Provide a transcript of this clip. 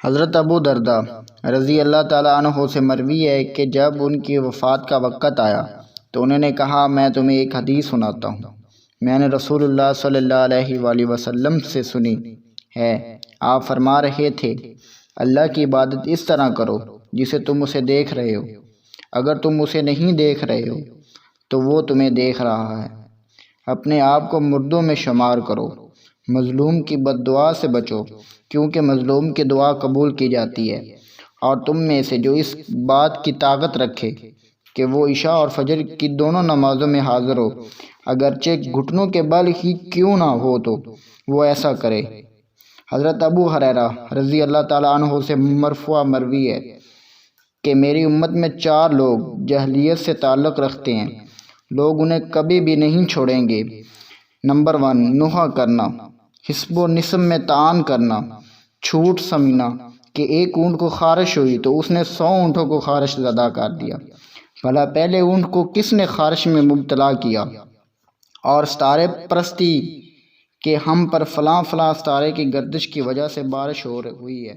حضرت ابو دردہ رضی اللہ تعالیٰ عنہ سے مروی ہے کہ جب ان کی وفات کا وقت آیا تو انہوں نے کہا، میں تمہیں ایک حدیث سناتا ہوں، میں نے رسول اللہ صلی اللہ علیہ وآلہ وسلم سے سنی ہے۔ آپ فرما رہے تھے، اللہ کی عبادت اس طرح کرو جسے تم اسے دیکھ رہے ہو، اگر تم اسے نہیں دیکھ رہے ہو تو وہ تمہیں دیکھ رہا ہے۔ اپنے آپ کو مردوں میں شمار کرو، مظلوم کی بد دعا سے بچو کیونکہ مظلوم کی دعا قبول کی جاتی ہے، اور تم میں سے جو اس بات کی طاقت رکھے کہ وہ عشاء اور فجر کی دونوں نمازوں میں حاضر ہو، اگرچہ گھٹنوں کے بل ہی کیوں نہ ہو تو وہ ایسا کرے۔ حضرت ابو ہریرہ رضی اللہ تعالیٰ عنہ سے مرفوع مروی ہے کہ میری امت میں 4 لوگ جاہلیت سے تعلق رکھتے ہیں، لوگ انہیں کبھی بھی نہیں چھوڑیں گے۔ نمبر 1، نوحہ کرنا، حسب و نسب میں تعان کرنا، جھوٹ سمجھنا کہ ایک اونٹ کو خارش ہوئی تو اس نے 100 اونٹوں کو خارش زدہ کر دیا، بھلا پہلے اونٹ کو کس نے خارش میں مبتلا کیا؟ اور ستارے پرستی کہ ہم پر فلاں فلاں ستارے کی گردش کی وجہ سے بارش ہوئی ہے۔